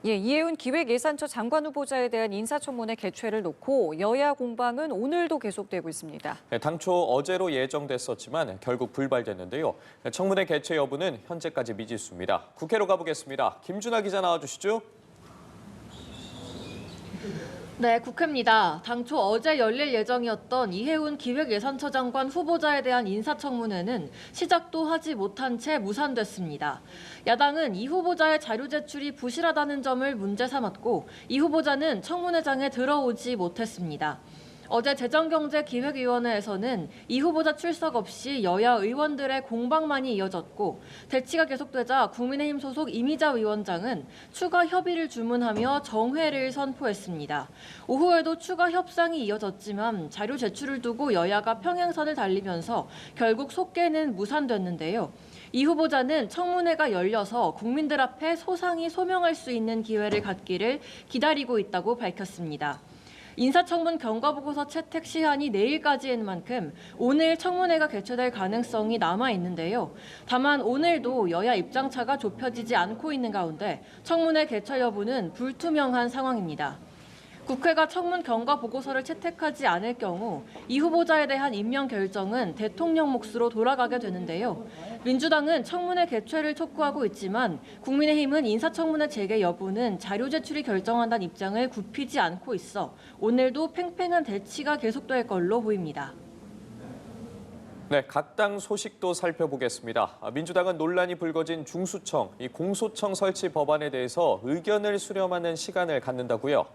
예, 이해운 기획예산처 장관 후보자에 대한 인사청문회 개최를 놓고 여야 공방은 오늘도 계속되고 있습니다. 당초 어제로 예정됐었지만 결국 불발됐는데요. 청문회 개최 여부는 현재까지 미지수입니다. 국회로 가보겠습니다. 김준하 기자 나와주시죠. 네, 국회입니다. 당초 어제 열릴 예정이었던 이해운 기획예산처 장관 후보자에 대한 인사청문회는 시작도 하지 못한 채 무산됐습니다. 야당은 이 후보자의 자료 제출이 부실하다는 점을 문제 삼았고 이 후보자는 청문회장에 들어오지 못했습니다. 어제 재정경제기획위원회에서는 이 후보자 출석 없이 여야 의원들의 공방만이 이어졌고 대치가 계속되자 국민의힘 소속 이미자 위원장은 추가 협의를 주문하며 정회를 선포했습니다. 오후에도 추가 협상이 이어졌지만 자료 제출을 두고 여야가 평행선을 달리면서 결국 속개는 무산됐는데요. 이 후보자는 청문회가 열려서 국민들 앞에 소상히 소명할 수 있는 기회를 갖기를 기다리고 있다고 밝혔습니다. 인사청문 경과보고서 채택 시한이 내일까지인 만큼 오늘 청문회가 개최될 가능성이 남아 있는데요. 다만 오늘도 여야 입장차가 좁혀지지 않고 있는 가운데 청문회 개최 여부는 불투명한 상황입니다. 국회가 청문 경과 보고서를 채택하지 않을 경우 이 후보자에 대한 임명 결정은 대통령 몫으로 돌아가게 되는데요. 민주당은 청문회 개최를 촉구하고 있지만 국민의힘은 인사청문회 재개 여부는 자료 제출이 결정한다는 입장을 굽히지 않고 있어 오늘도 팽팽한 대치가 계속될 걸로 보입니다. 네, 각 당 소식도 살펴보겠습니다. 민주당은 논란이 불거진 중수청, 이 공소청 설치 법안에 대해서 의견을 수렴하는 시간을 갖는다고요.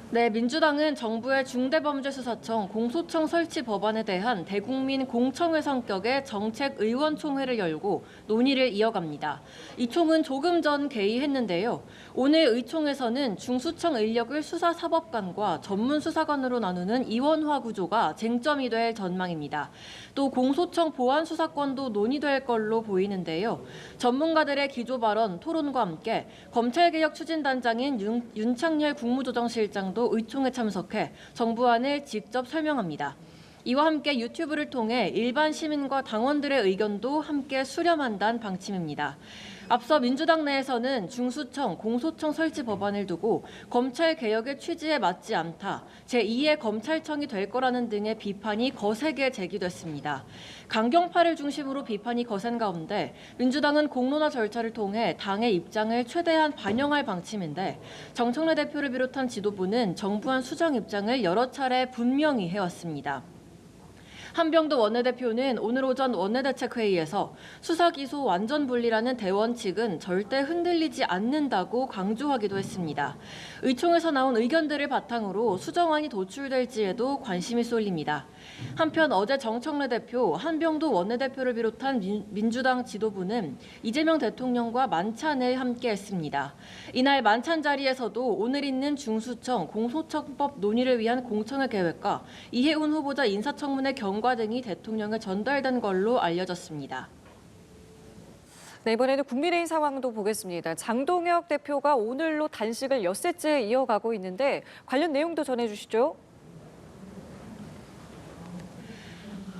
네, 민주당은 정부의 중대범죄수사청 공소청 설치 법안에 대한 대국민 공청회 성격의 정책의원총회를 열고 논의를 이어갑니다. 이 총은 조금 전 개의했는데요. 오늘 의총에서는 중수청 인력을 수사사법관과 전문수사관으로 나누는 이원화 구조가 쟁점이 될 전망입니다. 또 공소청 보안수사권도 논의될 걸로 보이는데요. 전문가들의 기조 발언, 토론과 함께 검찰개혁 추진단장인 윤창열 국무조정실장도 의총에 참석해 정부안을 직접 설명합니다. 이와 함께 유튜브를 통해 일반 시민과 당원들의 의견도 함께 수렴한다는 방침입니다. 앞서 민주당 내에서는 중수청, 공소청 설치 법안을 두고 검찰 개혁의 취지에 맞지 않다, 제2의 검찰청이 될 거라는 등의 비판이 거세게 제기됐습니다. 강경파를 중심으로 비판이 거센 가운데 민주당은 공론화 절차를 통해 당의 입장을 최대한 반영할 방침인데 정청래 대표를 비롯한 지도부는 정부안 수정 입장을 여러 차례 분명히 해왔습니다. 한병도 원내대표는 오늘 오전 원내대책회의에서 수사기소 완전 분리라는 대원칙은 절대 흔들리지 않는다고 강조하기도 했습니다. 의총에서 나온 의견들을 바탕으로 수정안이 도출될지에도 관심이 쏠립니다. 한편 어제 정청래 대표, 한병도 원내대표를 비롯한 민주당 지도부는 이재명 대통령과 만찬을 함께했습니다. 이날 만찬 자리에서도 오늘 있는 중수청, 공소청법 논의를 위한 공청회 계획과 이해운 후보자 인사청문회 경과 등이 대통령에 전달된 걸로 알려졌습니다. 네, 이번에는 국민의힘 상황도 보겠습니다. 장동혁 대표가 오늘로 단식을 엿새째 이어가고 있는데 관련 내용도 전해주시죠.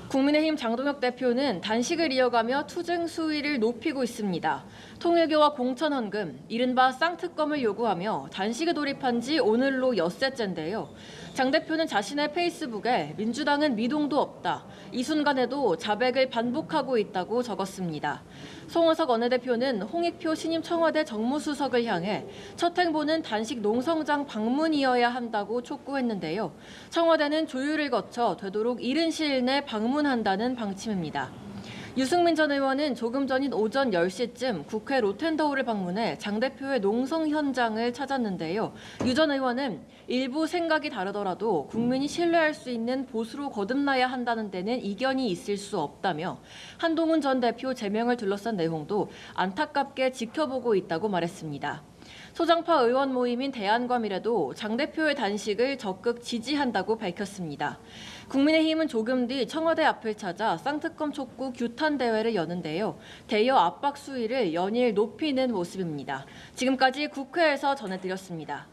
국민의힘 장동혁 대표는 단식을 이어가며 투쟁 수위를 높이고 있습니다. 통일교와 공천헌금, 이른바 쌍특검을 요구하며 단식에 돌입한 지 오늘로 엿새째인데요. 장 대표는 자신의 페이스북에 민주당은 미동도 없다, 이 순간에도 자백을 반복하고 있다고 적었습니다. 송호석 원내대표는 홍익표 신임 청와대 정무수석을 향해 첫 행보는 단식 농성장 방문이어야 한다고 촉구했는데요. 청와대는 조율을 거쳐 되도록 이른 시일 내 방문한다는 방침입니다. 유승민 전 의원은 조금 전인 오전 10시쯤 국회 로텐더홀을 방문해 장 대표의 농성 현장을 찾았는데요. 유 전 의원은 일부 생각이 다르더라도 국민이 신뢰할 수 있는 보수로 거듭나야 한다는 데는 이견이 있을 수 없다며 한동훈 전 대표 제명을 둘러싼 내용도 안타깝게 지켜보고 있다고 말했습니다. 소장파 의원 모임인 대한과밀에도 장 대표의 단식을 적극 지지한다고 밝혔습니다. 국민의힘은 조금 뒤 청와대 앞을 찾아 쌍특검 촉구 규탄 대회를 여는데요. 대여 압박 수위를 연일 높이는 모습입니다. 지금까지 국회에서 전해드렸습니다.